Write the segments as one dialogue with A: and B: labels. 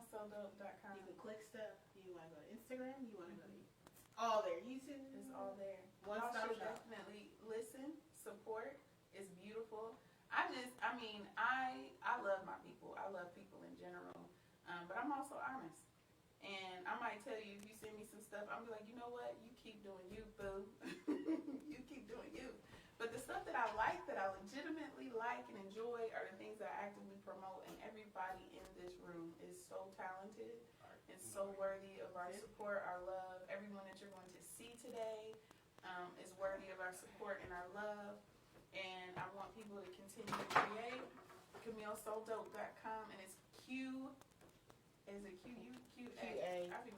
A: CamilleSoDope.com.
B: You can click stuff. You want to go to Instagram? You want to go to all there. YouTube?
A: It's all there.
B: One
A: Y'all
B: stop
A: should
B: shop.
A: definitely listen, support. It's beautiful. I love my people. I love people in general. But I'm also honest. And I might tell you, if you send me some stuff, I'm be like, you know what? You keep doing you, boo. You keep doing you. But the stuff that I like, that I legitimately like and enjoy, are the things that I actively promote. And everybody in this room is so talented and so worthy of our support, our love. Everyone that you're going to see today is worthy of our support and our love. And I want people to continue to create. CamilleSoDope.com, and it's Q. Is it QA? I think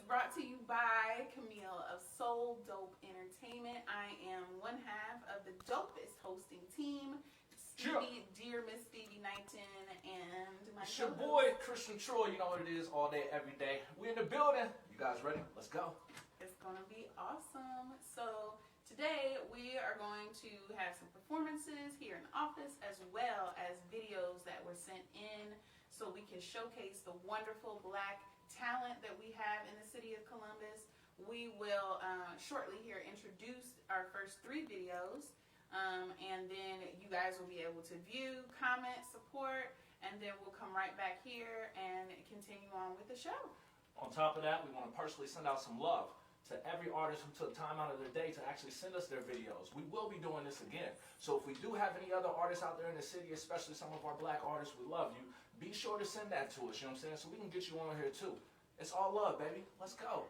A: brought to you by Qamil of Soul Dope Entertainment. I am one half of the dopest hosting team, Stevi, dear Miss Stevi 19, and my
C: It's your boy, Christian Troy. You know what it is, all day, every day. We in the building. You guys ready? Let's go.
A: It's going to be awesome. So today we are going to have some performances here in the office, as well as videos that were sent in so we can showcase the wonderful Black talent that we have in the city of Columbus. We will shortly here introduce our first 3 videos, and then you guys will be able to view, comment, support, and then we'll come right back here and continue on with the show.
C: On top of that, we want to personally send out some love to every artist who took time out of their day to actually send us their videos. We will be doing this again. So if we do have any other artists out there in the city, especially some of our Black artists, we love you. Be sure to send that to us, you know what I'm saying? So we can get you on here too. It's all love, baby. Let's go.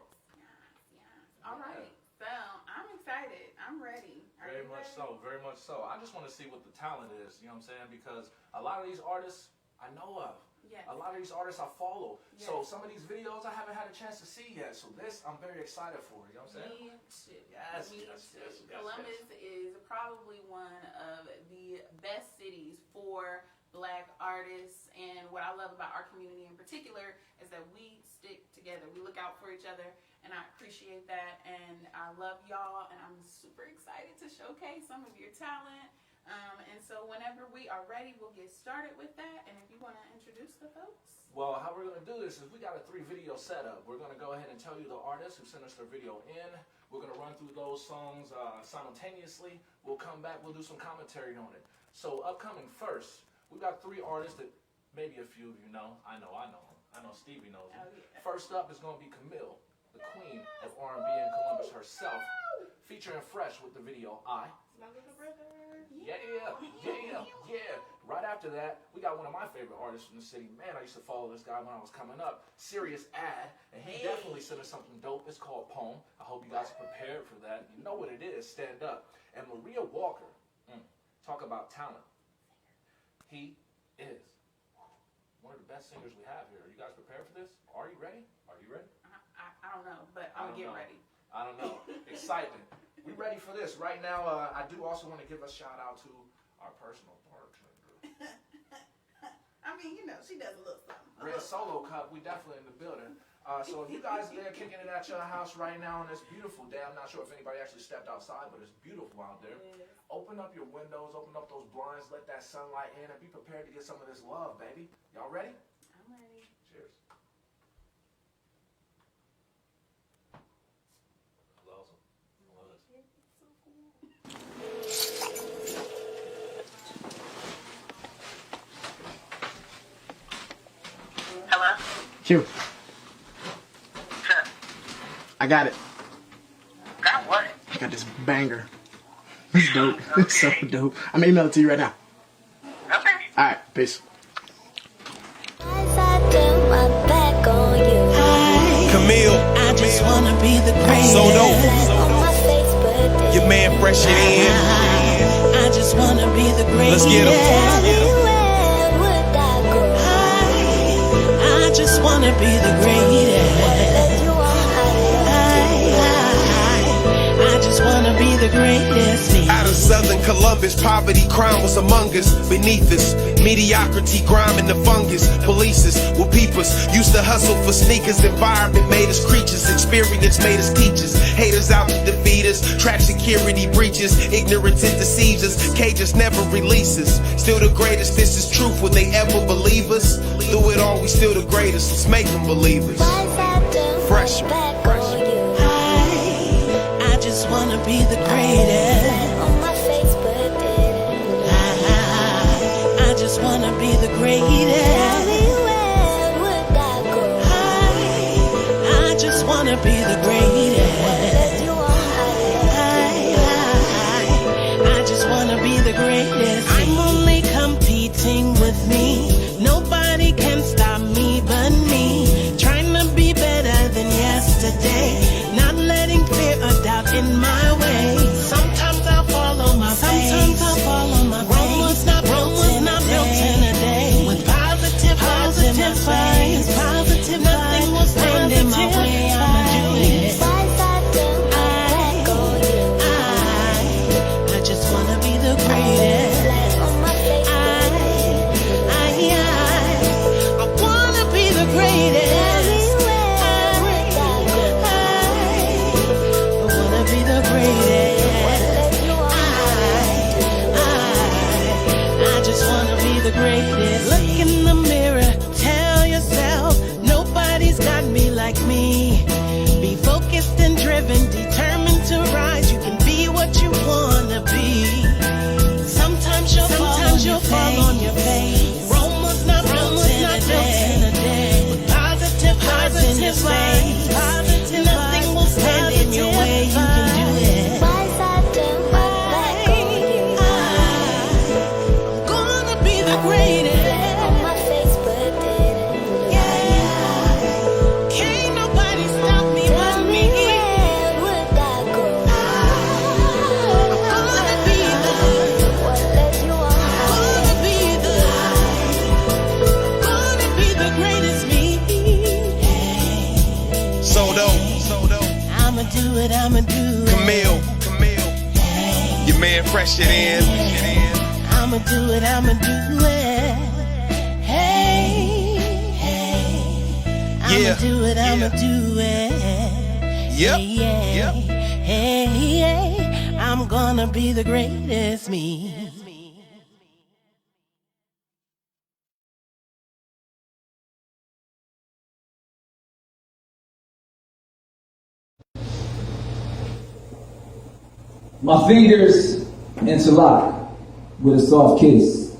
A: Yes. All right. So I'm excited. I'm ready.
C: Very much so. Very much so. I just want to see what the talent is, you know what I'm saying? Because a lot of these artists I know of.
A: Yes.
C: A lot of these artists I follow.
A: Yes.
C: So some of these videos I haven't had a chance to see yet. So this I'm very excited for, you know what I'm saying?
A: Me too.
C: Yes,
A: Me
C: yes,
A: too.
C: yes, yes,
A: Columbus is probably one of the best cities for Black artists, and what I love about our community in particular is that we stick together. We look out for each other, and I appreciate that, and I love y'all, and I'm super excited to showcase some of your talent. And so whenever we are ready, we'll get started with that. And if you want to introduce the folks.
C: Well, how we're going to do this is we got a 3-video setup. We're going to go ahead and tell you the artists who sent us their video in. We're going to run through those songs simultaneously. We'll come back. We'll do some commentary on it. So upcoming first, we got 3 artists that maybe a few of you know. I know them. I know Stevie knows them.
A: Oh, yeah.
C: First up is going to be Qamil, the queen of R&B in Columbus herself, featuring Fresh with the video I.
B: My little brother.
C: Yeah. Right after that, we got one of my favorite artists from the city. Man, I used to follow this guy when I was coming up. Serious Ad, and he definitely sent us something dope. It's called Poem. I hope you guys are prepared for that. You know what it is. Stand up. And Maria Walker, talk about talent. He is one of the best singers we have here. Are you guys prepared for this? Are you ready? Are you ready?
A: I don't know, but I'm going to get ready.
C: I don't know. Excitement. We ready for this. Right now, I do also want to give a shout out to our personal bartender.
A: I mean, you know, she does a little something.
C: Red Solo Cup, we definitely in the building. So if you guys are there kicking it at your house right now on this beautiful day, I'm not sure if anybody actually stepped outside, but it's beautiful out there.
A: Yes.
C: Open up your windows, open up those blinds, let that sunlight in, and be prepared to get some of this love, baby. Y'all ready?
A: I'm ready.
C: Cheers. Awesome.
D: Hello?
E: Q. I got it.
D: Got what?
E: I got this banger. It's dope. It's so dope. I'm gonna email it to you right now.
D: Okay.
E: Alright, peace.
F: Qamil,
G: I just wanna be the greatest.
F: so dope. Your man fresh it in.
G: I just wanna be the greatest.
F: Let's get him.
G: I just wanna be the greatest. I just wanna be the greatest.
F: Out of southern Columbus, poverty, crime was among us. Beneath us, mediocrity, grime, and the fungus. Police us, will peep us. Used to hustle for sneakers. Environment made us creatures. Experience made us teachers. Haters out to defeat us. Track security breaches. Ignorance it deceives us. Cages never release us. Still the greatest, this is truth. Will they ever believe us? Through it all, we still the greatest. Let's make them believe us. Fresher.
G: I just wanna be the greatest. I just wanna be the greatest. I just wanna be the greatest. I just wanna be the greatest. I'm only competing with me. Nobody can stop me but me. Trying to be better than yesterday. Not letting fear or doubt in my way. Sometimes I'll follow my faith. Sometimes I'll follow my faith. Rome was not built in a day. With positive vibes, positive, nothing will stand in my way. I'm a just say nothing will stand in your way. You can do it. I'm gonna be the greatest. Can't nobody stop me but me. I'ma do it.
F: Qamil, your man Fresh It In.
G: I'ma do it. Hey, I'ma do it.
F: Yep.
G: Hey, I'm gonna be the greatest me.
H: My fingers interlock with a soft kiss.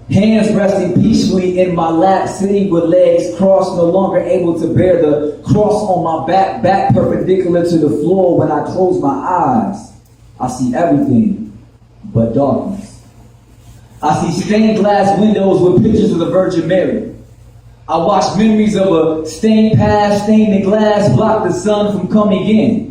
H: Hands resting peacefully in my lap, sitting with legs crossed, no longer able to bear the cross on my back perpendicular to the floor. When I close my eyes, I see everything but darkness. I see stained glass windows with pictures of the Virgin Mary. I watch memories of a stained past, stained in glass, block the sun from coming in.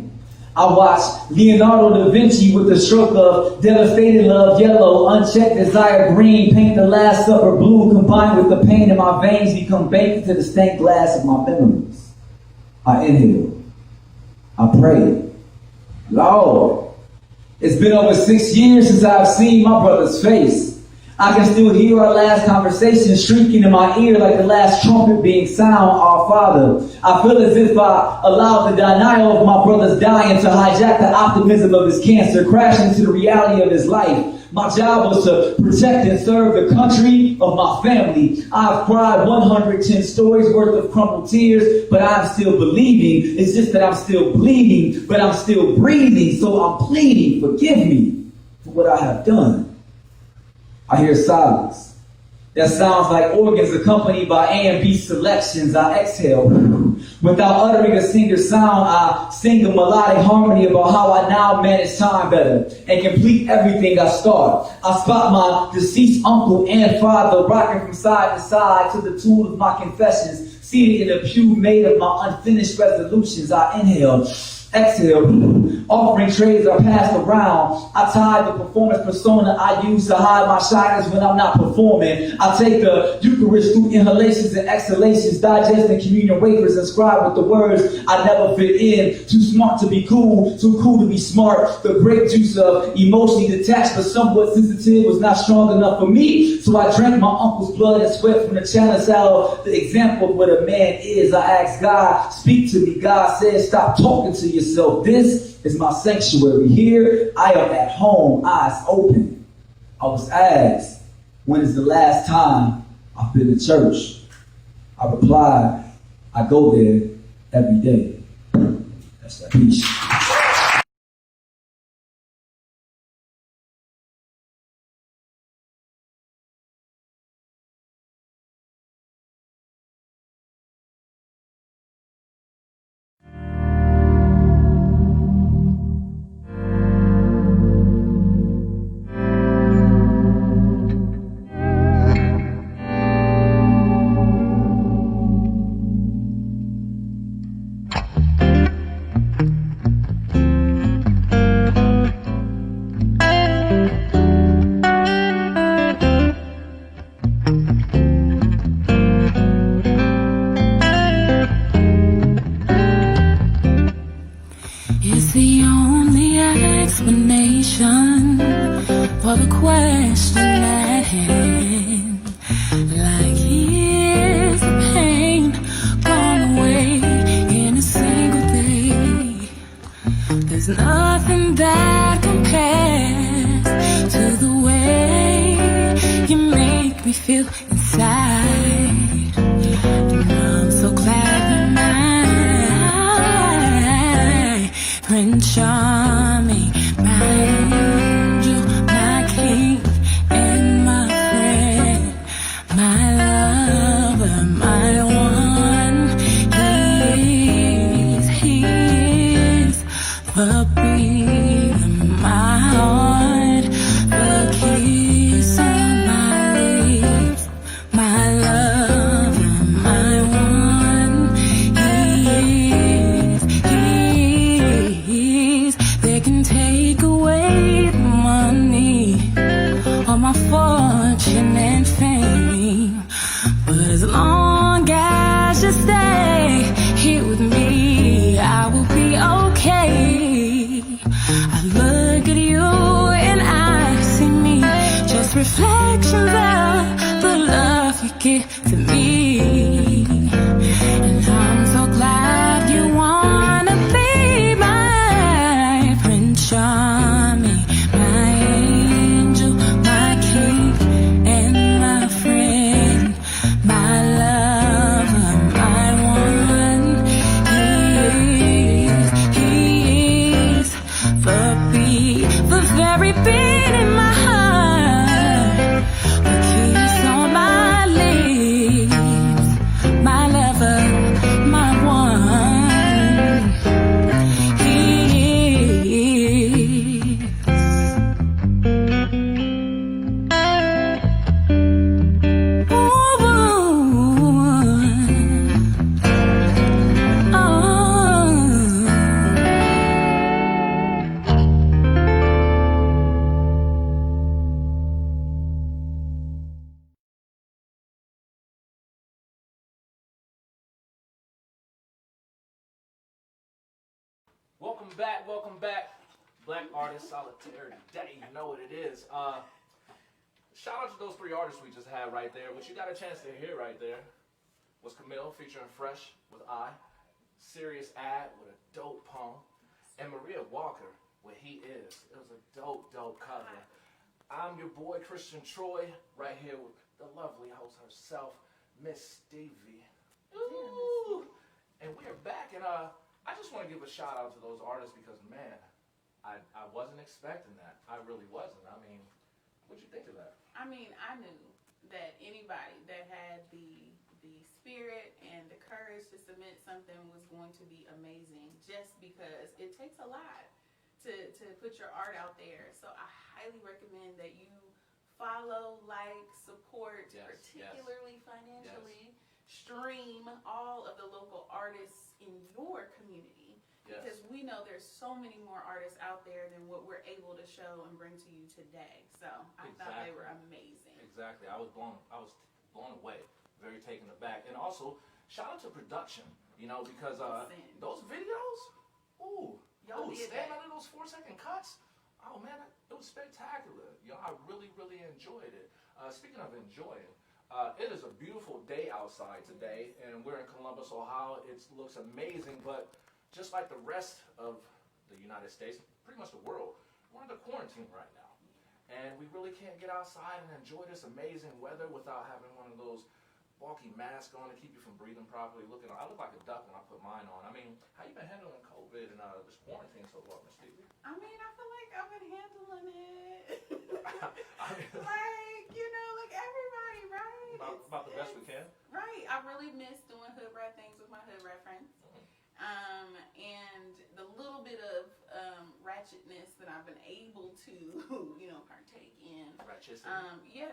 H: I watched Leonardo da Vinci with the stroke of devastated love yellow, unchecked desire green, paint the Last Supper blue, combined with the pain in my veins become baked into the stained glass of my memories. I inhale. I pray. Lord, it's been over 6 years since I've seen my brother's face. I can still hear our last conversation shrieking in my ear like the last trumpet being sound, our Father. I feel as if I allowed the denial of my brother's dying to hijack the optimism of his cancer, crash into the reality of his life. My job was to protect and serve the country of my family. I've cried 110 stories worth of crumpled tears, but I'm still believing. It's just that I'm still bleeding, but I'm still breathing. So I'm pleading, forgive me for what I have done. I hear silence. That sounds like organs accompanied by A and B selections. I exhale. Without uttering a single sound, I sing a melodic harmony about how I now manage time better and complete everything I start. I spot my deceased uncle and father rocking from side to side to the tune of my confessions, seated in a pew made of my unfinished resolutions. I inhale. Exhale. Offering trays are passed around. I tie the performance persona I use to hide my shyness when I'm not performing. I take the Eucharist through inhalations and exhalations, digesting communion wafers inscribed with the words I never fit in. Too smart to be cool, too cool to be smart. The grape juice of emotionally detached but somewhat sensitive was not strong enough for me. So I drank my uncle's blood and sweat from the chalice out. The example of what a man is. I asked God, speak to me. God said, stop talking to yourself. This is my sanctuary. Here I am at home, eyes open. I was asked, when is the last time I've been to church? I replied, I go there every day. That's that peace.
I: It's the only explanation for the question at hand. Like, is the pain gone away in a single day? There's nothing that compares to the way you make me feel inside. And I'm so glad you're mine. Prince Charming, my angel, my king, and my friend, my lover, my one. it to me. And I'm so glad you wanna be my Prince Charming, my angel, my king, and my friend, my lover, my one. He is the very beat in my heart, the kiss on my lips, my lover, my one. He is.
C: Welcome back. Black Artist Solidarity Day, you know what it is. Shout out to those 3 artists we just had right there. What you got a chance to hear right there was Qamil featuring Fresh with I, Serious Ad with a dope poem, and Maria Walker with He Is. It was a dope cover. I'm your boy Christian Troy, right here with the lovely host herself, Miss Stevi. Ooh. And we are back, and I just want to give a shout out to those artists because, man, I wasn't expecting that. I really wasn't. I mean, what'd you think of that?
A: I mean, I knew that anybody that had the spirit and the courage to submit something was going to be amazing, just because it takes a lot to put your art out there. So I highly recommend that you follow, like, support, particularly financially, stream all of the local artists in your community. Because we know there's so many more artists out there than what we're able to show and bring to you today. So I thought they were amazing.
C: Exactly. I was blown away, very taken aback. And also, shout out to production, because those videos, staying under those 4-second cuts, oh man, it was spectacular. I really, really enjoyed it. Speaking of enjoying, it is a beautiful day outside today, and we're in Columbus, Ohio. It looks amazing, but just like the rest of the United States, pretty much the world, we're under quarantine right now. And we really can't get outside and enjoy this amazing weather without having one of those bulky masks on to keep you from breathing properly. I look like a duck when I put mine on. I mean, how you been handling COVID and this quarantine so far, Miss Stevi?
A: I mean, I feel like I've been handling it. like everybody, right?
C: About the best we can.
A: Right. I really miss doing hood rat things with my hood rat friends. And the little bit of ratchetness that I've been able to, partake in.
C: Ratchicity.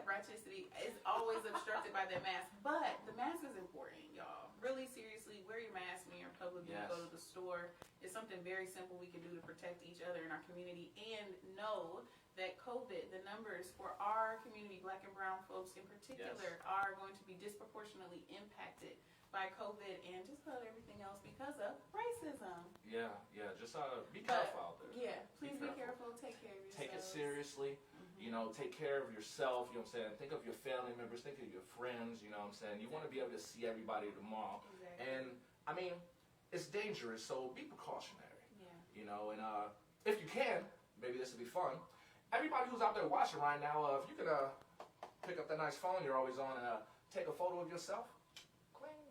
A: Ratchicity is always obstructed by that mask. But the mask is important, y'all. Really, seriously, wear your mask when you're in public, when you go to the store. It's something very simple we can do to protect each other in our community, and know that COVID, the numbers for our community, Black and brown folks in particular, are going to be disproportionately impacted by COVID and just about everything else because of racism.
C: Yeah, just be careful out there.
A: Yeah, please be careful. Take care of yourself.
C: Take it seriously. Take care of yourself, Think of your family members, think of your friends, You want to be able to see everybody tomorrow.
A: Exactly.
C: And, I mean, it's dangerous, so be precautionary.
A: Yeah.
C: And if you can, maybe this will be fun. Everybody who's out there watching right now, if you could pick up that nice phone you're always on and take a photo of yourself,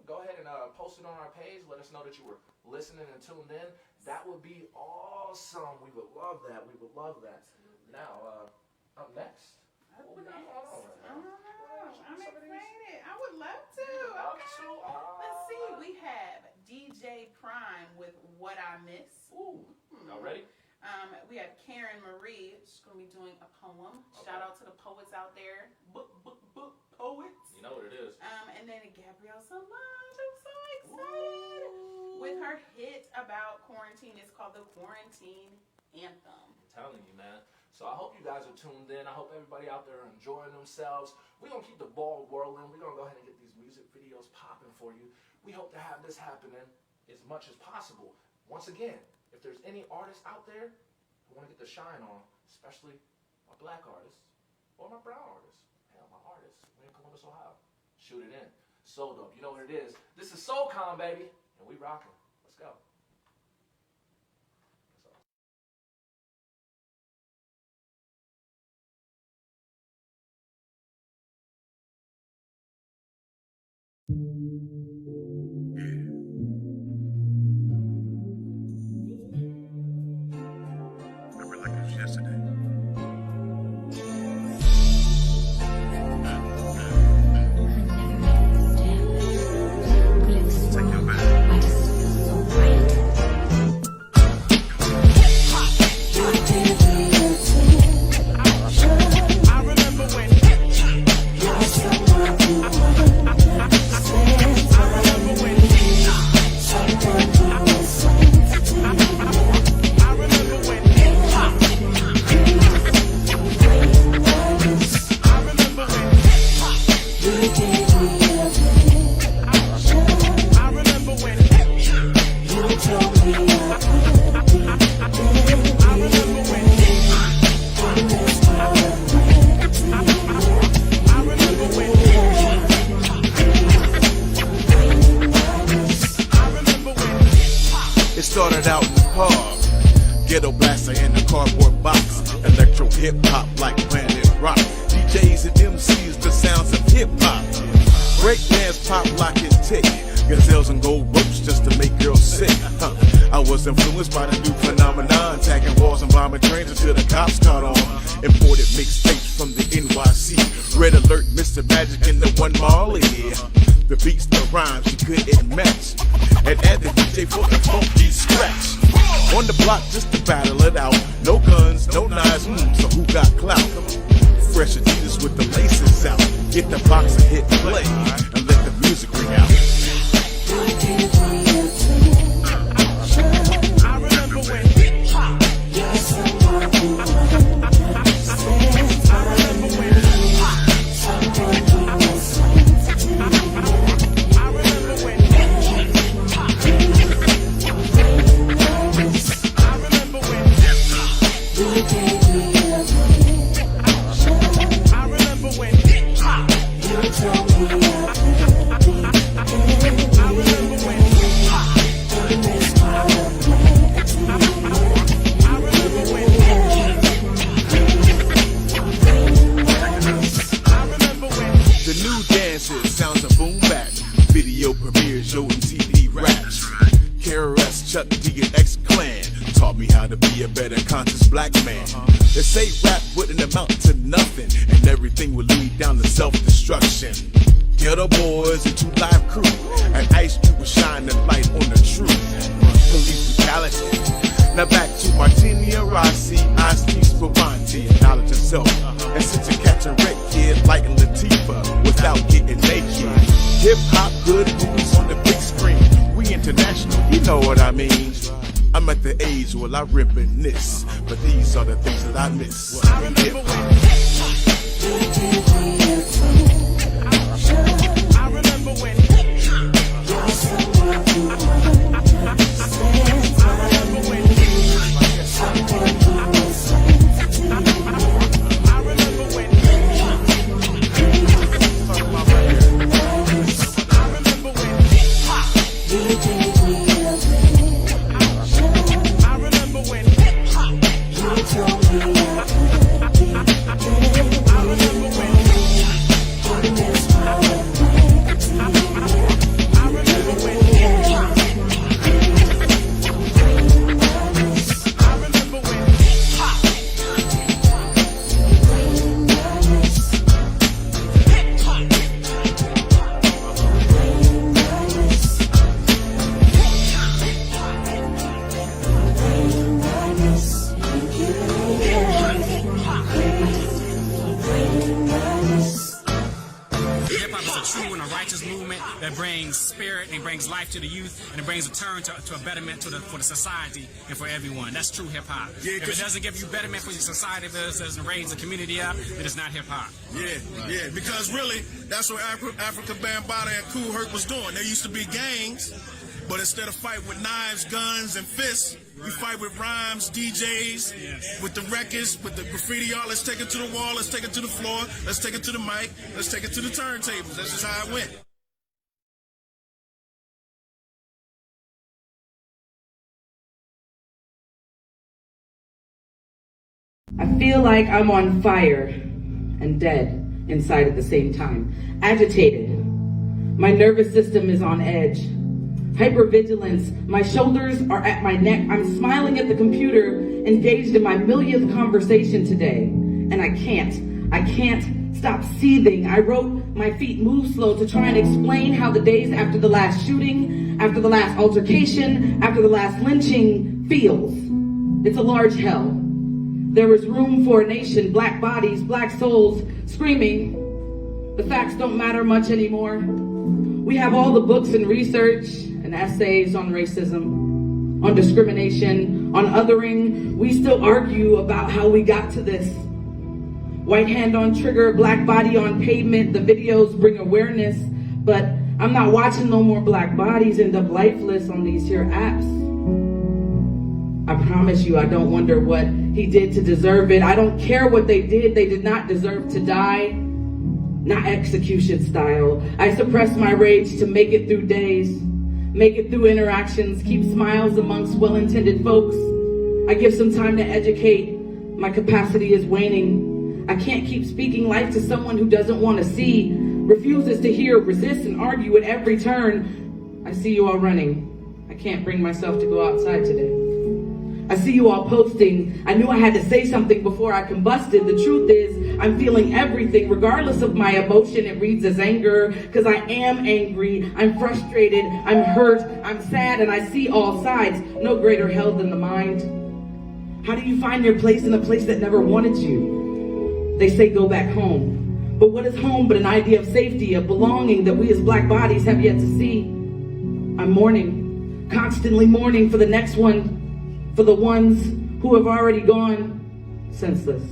C: go ahead and post it on our page. Let us know that you were listening and tuned in. That would be awesome. We would love that. Absolutely. Now, up next. What we got going on right now?
A: I'm excited. I would love to. Okay. Let's see. We have DJ Prime with What I Miss.
C: Ooh. Y'all ready?
A: We have Karen Marie. She's going to be doing a poem. Okay. Shout out to the poets out there. Book poets.
C: You know what it is.
A: And then Gabrielle Solange. I'm so excited. Ooh. With her hit about quarantine. It's called the Quarantine Anthem.
C: I'm telling you, man. So I hope you guys are tuned in. I hope everybody out there are enjoying themselves. We're going to keep the ball rolling. We're going to go ahead and get these music videos popping for you. We hope to have this happening as much as possible. Once again, if there's any artists out there who want to get the shine on, especially my black artists or my brown artists, hell, my artists, we're in Columbus, Ohio. shoot it in. So dope. You know what it is? This is SoulCon, baby, and we rocking. Let's go.
J: Remember like it was yesterday. Take your back. It started out in the park, ghetto blaster in the cardboard box, electro hip hop like Planet Rock. DJs and MCs, the sounds of hip hop. Break dance, pop, lock and tick. Gazelles and gold ropes just to make girls sick. I was influenced by the new phenomenon, tagging walls and bombing trains until the cops caught on. Imported mixtapes from the NYC. Red Alert, Mr. Magic, and the One Marley. The beats, the rhymes, you couldn't match. And add the DJ for the funky scratch. On the block just to battle it out. No guns, no knives, so who got clout? Fresh Adidas with the laces out. Get the box and hit play, and let the music ring out.
G: I remember when hip-hop was someone who understands. I remember when hip-hop someone who was sensitive. I remember when hip-hop I remember when hip-hop you gave me a I remember when hip-hop you told me I could be. I remember when hip-hop
J: The new dances, sounds of boom bap, video premieres, show and TV raps. KRS, Chuck D and X Clan taught me how to be a better conscious black man. They say rap wouldn't amount to nothing, and everything would lead down to self-destruction. Ghetto boys and two live crew, and Ice Cube was shining light on the truth. Police brutality. Now back to Martini and Rossi, Ice Cube Spavante, acknowledge himself. And since you catch a red kid like Latifah without getting naked. Hip hop, good movies on the big screen. We international, you know what I mean. I'm at the age where I reminisce, but these are the things that I miss.
G: I remember when you gave me a I remember when you're someone who understands. I remember when someone who was sensitive. I remember when I remember when you gave me a I remember when you told me I could be. I remember when
K: that brings spirit and brings life to the youth, and it brings a turn to a betterment for the society and for everyone. That's true hip hop. Yeah, if it doesn't give you betterment for your society, if it doesn't raise the community up, then it's not hip hop.
L: Yeah, because really, that's what Africa Bambaataa and Kool Herc was doing. There used to be gangs,
J: But instead of fight with knives, guns, and fists, we fight with rhymes, DJs, with the records, with the graffiti art. Let's take it to the wall, let's take it to the floor, let's take it to the mic, let's take it to the turntables. That's just how it went.
L: I feel like I'm on fire and dead inside at the same time. Agitated. My nervous system is on edge. Hypervigilance. My shoulders are at my neck. I'm smiling at the computer, engaged in my millionth conversation today. And I can't stop seething. I wrote my feet move slow to try and explain how the days after the last shooting, after the last altercation, after the last lynching feels. It's a large hell. There is room for a nation, black bodies, black souls screaming. The facts don't matter much anymore. We have all the books and research and essays on racism, on discrimination, on othering. We still argue about how we got to this. White hand on trigger, black body on pavement. The videos bring awareness, but I'm not watching no more black bodies end up lifeless on these here apps. I promise you, I don't wonder what he did to deserve it. I don't care what they did. They did not deserve to die. Not execution style. I suppress my rage to make it through days, make it through interactions, keep smiles amongst well-intended folks. I give some time to educate. My capacity is waning. I can't keep speaking life to someone who doesn't want to see, refuses to hear, resists and argue at every turn. I see you all running. I can't bring myself to go outside today. I see you all posting. I knew I had to say something before I combusted. The truth is, I'm feeling everything. Regardless of my emotion, it reads as anger, because I am angry, I'm frustrated, I'm hurt, I'm sad, and I see all sides. No greater hell than the mind. How do you find your place in a place that never wanted you? They say go back home. But what is home but an idea of safety, of belonging that we as black bodies have yet to see? I'm mourning, constantly mourning for the next one, for the ones who have already gone senseless.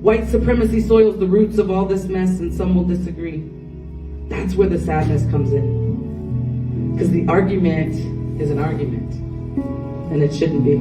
L: White supremacy soils the roots of all this mess, and some will disagree. That's where the sadness comes in. Because the argument is an argument, and it shouldn't be.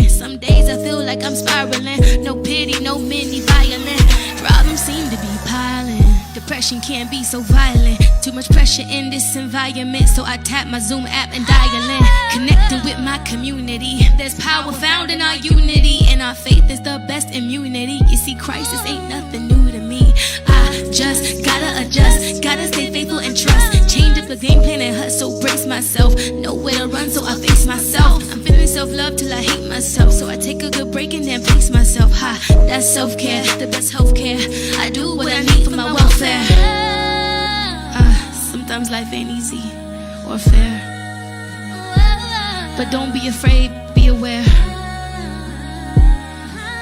I: Some days I feel like I'm spiraling. No pity, no mini violent. Problems seem to be piling. Depression can't be so violent. Too much pressure in this environment, so I tap my Zoom app and dial in. Connecting with my community. There's power found in our unity, and our faith is the best immunity. You see, crisis ain't nothing new to me. I just gotta adjust, gotta stay faithful and trust. Change up the game plan and hustle, brace myself. Nowhere to run, so I face myself. I'm feeling self-love till I hate myself, so I take a good break and then pace myself. Ha, that's self-care, the best healthcare. I do what I need for my welfare. Sometimes life ain't easy or fair, but don't be afraid, be aware.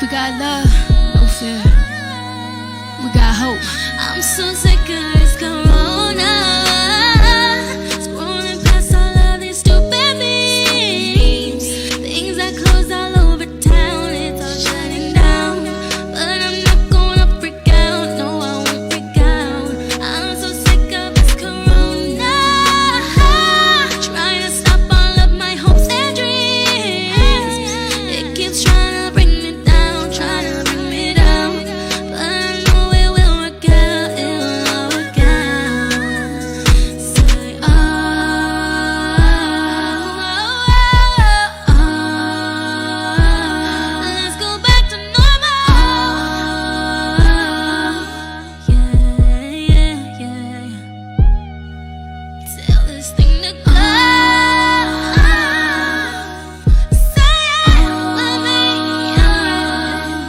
I: We got love, no fear. We got hope. I'm so sick of this corona. Scrolling past all of these stupid memes. Things that close all over town, it's all shutting down. But I'm not gonna freak out, no I won't freak out. I'm so sick of this corona. Trying to stop all of my hopes and dreams. It keeps trying to bring me down, trying to bring me down. But I know it will work out, it will all work out. Say, let's go back to normal. Yeah. Tell this thing to go. Say it with me.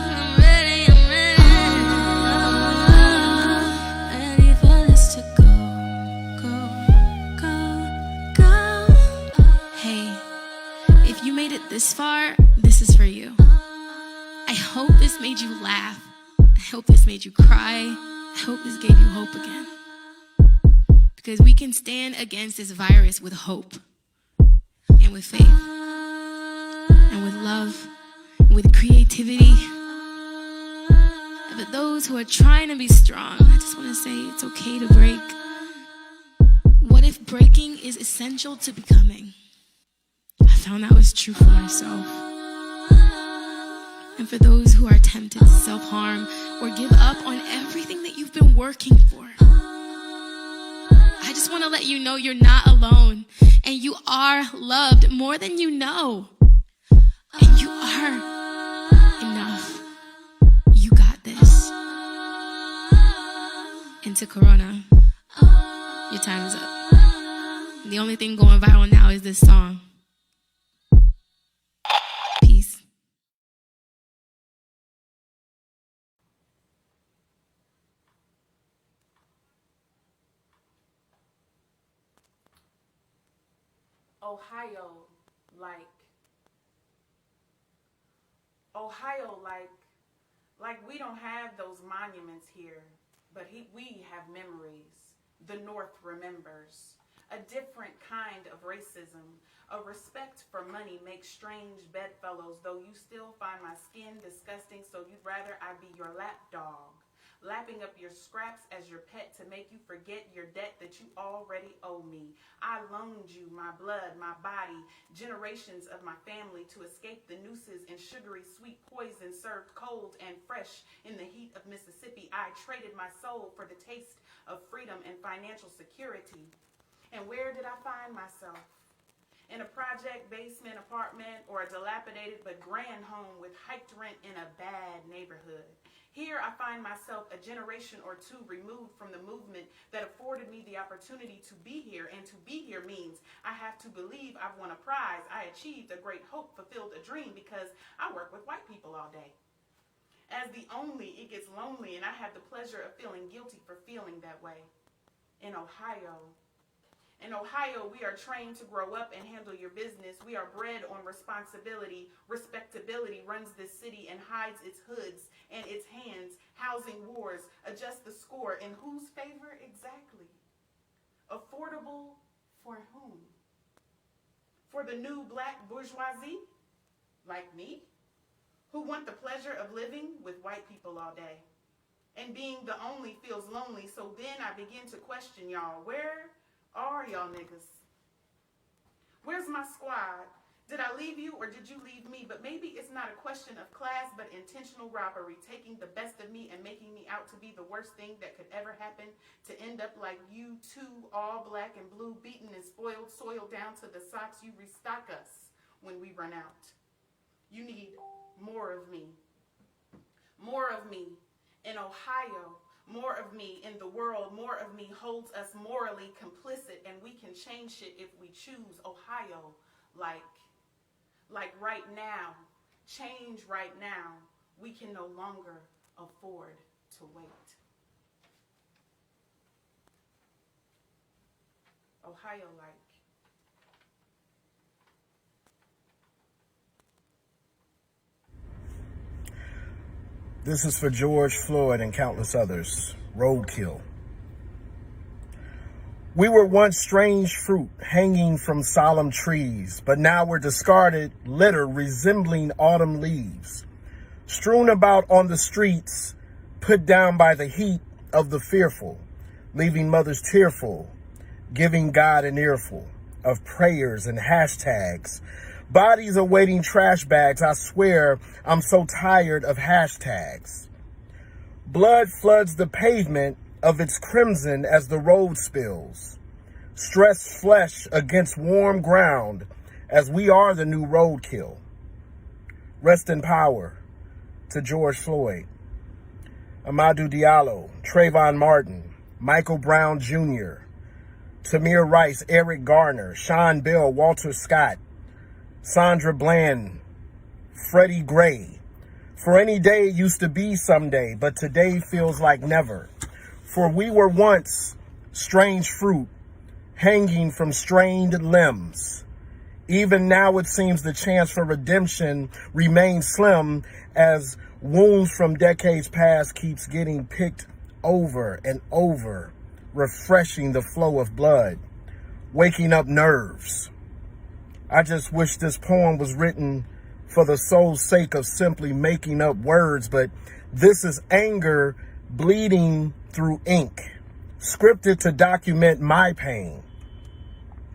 I: I'm ready. Ready for this to go. Hey, if you made it this far, this is for you. I hope this made you laugh. I hope this made you cry. I hope this gave you hope again. Because we can stand against this virus with hope, and with faith, and with love, and with creativity. And for those who are trying to be strong, I just want to say it's okay to break. What if breaking is essential to becoming? I found that was true for myself. And for those who are tempted to self-harm or give up on everything that you've been working for, I just want to let you know you're not alone, and you are loved more than you know, and you are enough. You got this. And to Corona, your time is up. The only thing going viral now is this song. Peace.
A: Ohio, like we don't have those monuments here, but we have memories. The North remembers. A different kind of racism. A respect for money makes strange bedfellows, though you still find my skin disgusting, so you'd rather I be your lap dog. Lapping up your scraps as your pet to make you forget your debt that you already owe me. I loaned you my blood, my body, generations of my family to escape the nooses and sugary sweet poison served cold and fresh in the heat of Mississippi. I traded my soul for the taste of freedom and financial security. And where did I find myself? In a project basement apartment or a dilapidated but grand home with hiked rent in a bad neighborhood. Here I find myself a generation or two removed from the movement that afforded me the opportunity to be here, and to be here means I have to believe I've won a prize, I achieved a great hope, fulfilled a dream, because I work with white people all day. As the only, it gets lonely, and I have the pleasure of feeling guilty for feeling that way. In Ohio, we are trained to grow up and handle your business. We are bred on responsibility. Respectability runs this city and hides its hoods and its hands. Housing wars adjust the score. In whose favor exactly? Affordable for whom? For the new black bourgeoisie, like me, who want the pleasure of living with white people all day. And being the only feels lonely, so then I begin to question y'all. Where are y'all niggas? Where's my squad? Did I leave you or did you leave me? But maybe it's not a question of class, but intentional robbery, taking the best of me and making me out to be the worst thing that could ever happen, to end up like you two, all black and blue, beaten and spoiled, soiled down to the socks. You restock us when we run out. You need more of me. More of me in Ohio. More of me in the world. More of me holds us morally complicit, and we can change shit if we choose. Ohio, like right now, change right now. We can no longer afford to wait. Ohio, like.
E: This is for George Floyd and countless others. Roadkill. We were once strange fruit hanging from solemn trees, but now we're discarded litter resembling autumn leaves, strewn about on the streets, put down by the heat of the fearful, leaving mothers tearful, giving God an earful of prayers and hashtags. Bodies awaiting trash bags. I swear I'm so tired of hashtags. Blood floods the pavement of its crimson as the road spills. Stressed flesh against warm ground as we are the new roadkill. Rest in power to George Floyd, Amadou Diallo, Trayvon Martin, Michael Brown Jr., Tamir Rice, Eric Garner, Sean Bell, Walter Scott, Sandra Bland, Freddie Gray. For any day it used to be someday, but today feels like never. For we were once strange fruit, hanging from strained limbs. Even now it seems the chance for redemption remains slim as wounds from decades past keeps getting picked over and over, refreshing the flow of blood, waking up nerves. I just wish this poem was written for the sole sake of simply making up words, but this is anger bleeding through ink, scripted to document my pain.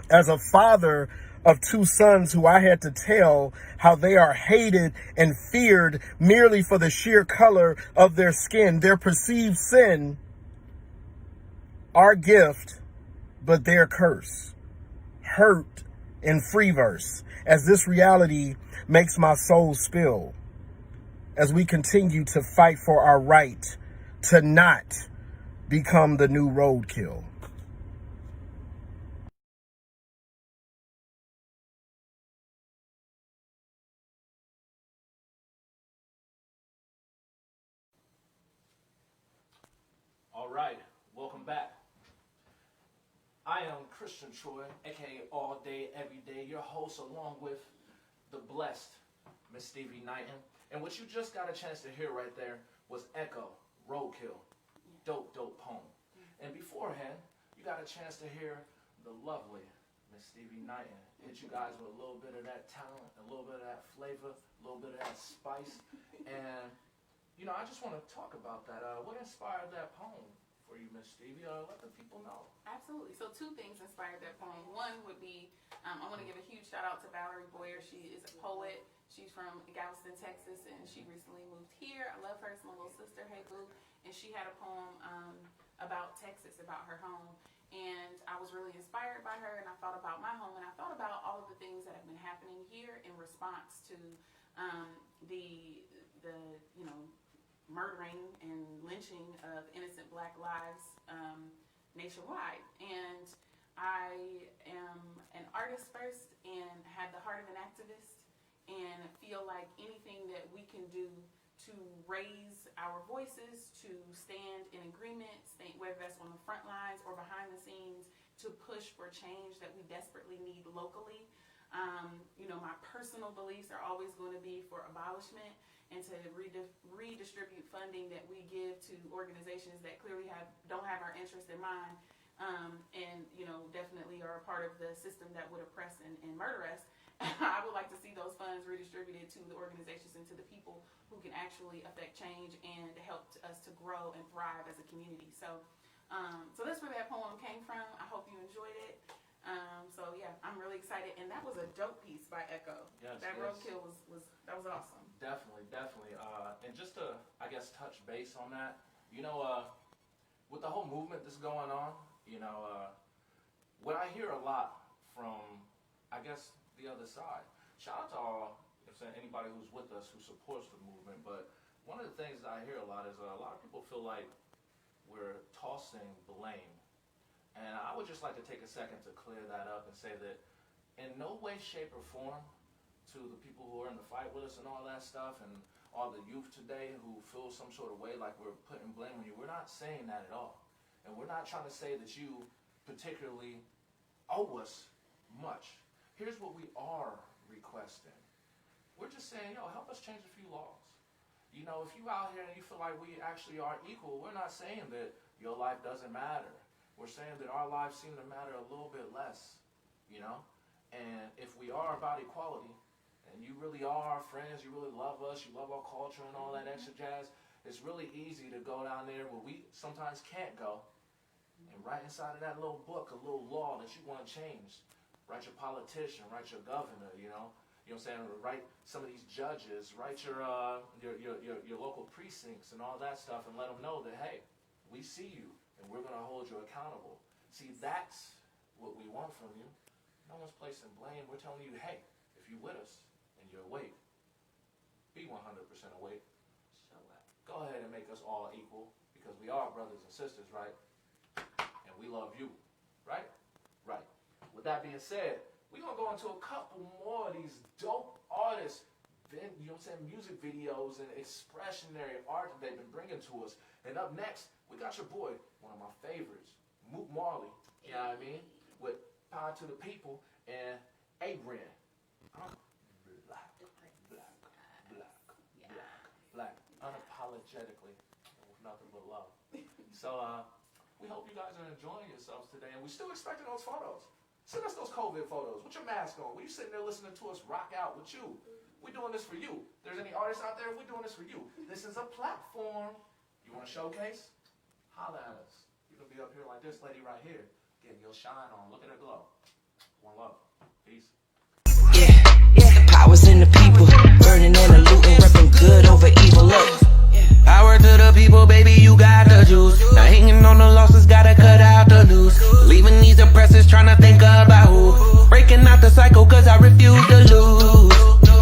E: As a father of two sons who I had to tell how they are hated and feared merely for the sheer color of their skin, their perceived sin, our gift, but their curse, hurt in free verse, as this reality makes my soul spill, as we continue to fight for our right to not become the new roadkill.
C: All right, welcome back. I am Christian Troy, aka All Day, Every Day, your host, along with the blessed Miss Stevi Knighton. And what you just got a chance to hear right there was Echo, Roadkill, dope poem. And beforehand, you got a chance to hear the lovely Miss Stevi Knighton hit you guys with a little bit of that talent, a little bit of that flavor, a little bit of that spice. And, you know, I just want to talk about that. What inspired that poem for you, Miss Stevi? Let the people know.
A: Absolutely. So two things inspired that poem. One would be, I want to give a huge shout out to Valerie Boyer. She is a poet. She's from Galveston, Texas, and she recently moved here. I love her. It's my little sister. Hey, boo. And she had a poem about Texas, about her home. And I was really inspired by her, and I thought about my home, and I thought about all of the things that have been happening here in response to the murdering and lynching of innocent Black lives nationwide. And I am an artist first and have the heart of an activist and feel like anything that we can do to raise our voices, to stand in agreement, whether that's on the front lines or behind the scenes, to push for change that we desperately need locally. My personal beliefs are always going to be for abolishment and to redistribute funding that we give to organizations that clearly don't have our interest in mind, and definitely are a part of the system that would oppress and murder us. I would like to see those funds redistributed to the organizations and to the people who can actually affect change and help us to grow and thrive as a community. So that's where that poem came from. I hope you enjoyed it. So yeah, I'm really excited, and that was a dope piece by Echo.
C: Yes,
A: that
C: yes.
A: roadkill was awesome.
C: Definitely. And just to, I guess, touch base on that, with the whole movement that's going on, what I hear a lot from, I guess, the other side. Shout out to all, anybody who's with us who supports the movement. But one of the things that I hear a lot is a lot of people feel like we're tossing blame. And I would just like to take a second to clear that up and say that in no way, shape, or form to the people who are in the fight with us and all that stuff and all the youth today who feel some sort of way like we're putting blame on you, we're not saying that at all. And we're not trying to say that you particularly owe us much. Here's what we are requesting. We're just saying, help us change a few laws. If you out here and you feel like we actually are equal, we're not saying that your life doesn't matter. We're saying that our lives seem to matter a little bit less, And if we are about equality, and you really are our friends, you really love us, you love our culture and all that extra jazz, it's really easy to go down there where we sometimes can't go and write inside of that little book a little law that you want to change. Write your politician, write your governor, You know what I'm saying? Write some of these judges, write your local precincts and all that stuff, and let them know that, hey, we see you. And we're going to hold you accountable. See, that's what we want from you. No one's placing blame. We're telling you, hey, if you're with us and you're awake, be 100% awake.
A: Show up.
C: Go ahead and make us all equal because we are brothers and sisters, right? And we love you, right? Right. With that being said, we're going to go into a couple more of these dope artists, music videos and expressionary art that they've been bringing to us. And up next, we got your boy, one of my favorites, Mook Marley, you know what I mean? With Power to the People and A-Ren. I'm black, unapologetically, with nothing but love. So, we hope you guys are enjoying yourselves today, and we're still expecting those photos. Send us those COVID photos with your mask on. We sitting there listening to us rock out with you. We're doing this for you. If there's any artists out there, we're doing this for you. This is a platform. You want to showcase? Holla at us. You're going to be up here like this lady right here, getting your shine on. Look at her glow. One love. Peace.
G: Yeah, the power's in the people. Burning and a looting, repping good over evil. Look. Power to the people, baby, you got the juice. Now hanging on the losses, gotta cut out the news. Leaving these oppressors, trying to think about who. Breaking out the cycle, cause I refuse to lose.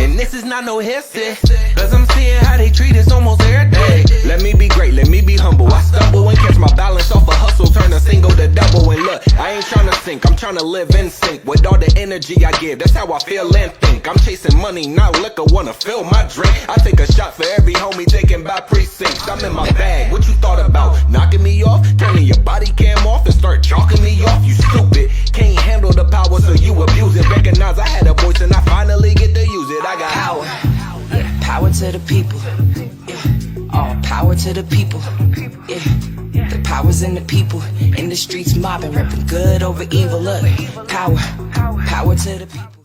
G: And this is not no history, cause I'm seeing how they treat us almost every day. Let me be great, let me be humble. I stumble and catch my balance off a hustle, turn a single to double. And look, I ain't trying to sink, I'm trying to live in sync with all the energy I give. That's how I feel and think. I'm chasing money, not liquor, wanna fill my drink. I take a shot for every homie thinking about precincts. I'm in my bag, what you thought about? Knocking me off, turning your body cam off and start chalking me off. You stupid, can't handle the power so you abuse it. Recognize I had a voice and I finally get to use it. I got power, yeah, power to the people, yeah, all power to the people, yeah, the power's in the people, in the streets mobbing, repping good over evil. Look, power to the people.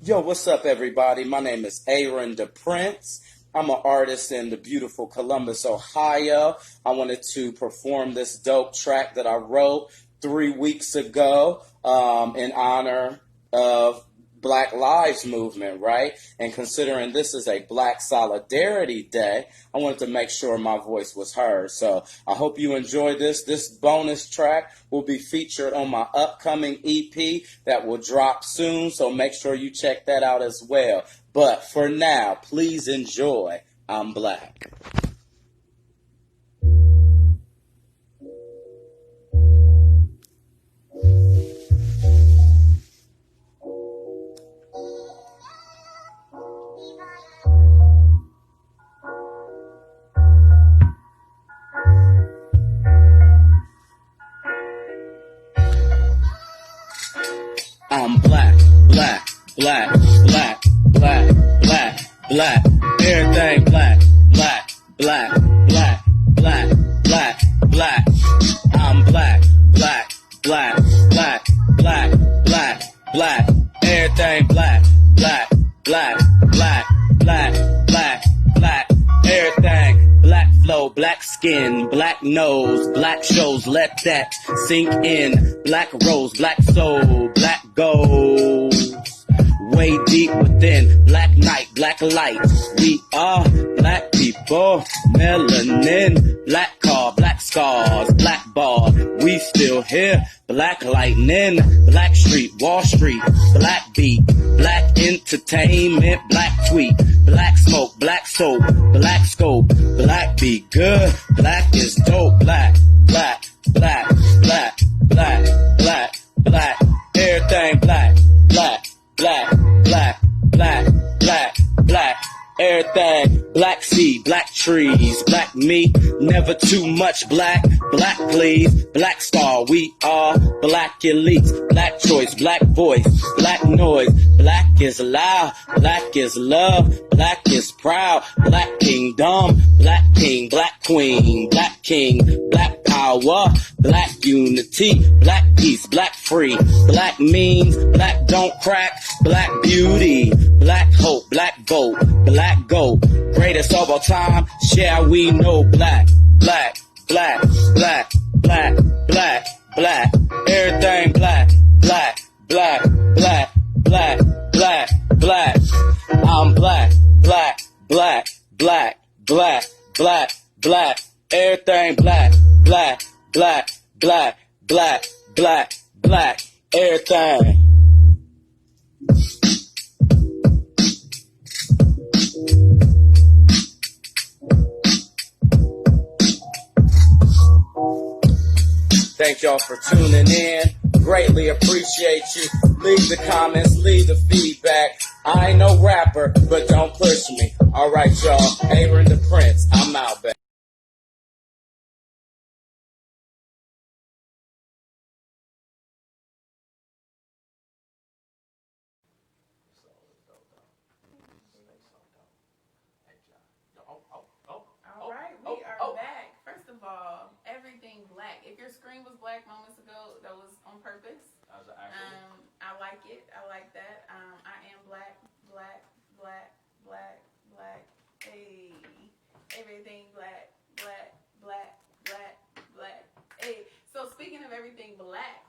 E: Yo, what's up, everybody? My name is Aaron the Prince. I'm an artist in the beautiful Columbus, Ohio. I wanted to perform this dope track that I wrote 3 weeks ago in honor of Black Lives Movement, right? And considering this is a Black Solidarity Day, I wanted to make sure my voice was heard. So I hope you enjoy this. This bonus track will be featured on my upcoming EP that will drop soon, so make sure you check that out as well. But for now, please enjoy I'm Black. I'm black, black, black, black, black, black, black, everything black, black, black, black, black, black, black. I'm black, black, black, black, black, black, black, everything black, black, black, black, black, black, black, everything black.
M: flow, black skin, black nose, black shows, let that sink in. Black rose, black soul, black gold. Way deep within, black night, black light. We are black people, melanin, black car, black scars, black bar. We still here, black lightning, black street, Wall Street, black beat, black entertainment, black tweet, black smoke, black soap, black scope, black be good, black is dope, black, black, black, black, black, black, black, everything black, black. Black, black, black, black, black, everything. Black sea, black trees, black meat, never too much black. Black please, black star, we are black elites. Black choice, black voice, black noise. Black is loud, black is love, black is proud. Black kingdom, black king, black queen, black king, black power, black unity, black peace, black free. Black means, black don't crack, black beauty, black hope, black vote, black gold. Greatest of all time, shall we know black, black, black, black, black, black, black, everything black, black, black, black, black, black, black. I'm black, black, black, black, black, black, black, everything black, black, black, black, black, black, black, everything. Thank y'all for tuning in. Greatly appreciate you. Leave the comments, leave the feedback. I ain't no rapper, but don't push me. Alright, y'all. Aaron the Prince. I'm out, back.
A: All right, we are back. First of all, everything black. If your screen was black moments ago, that was on purpose. I like it. I like that. I am black, black, black, black, black. Hey, everything black, black, black, black, black. Hey. So speaking of everything black,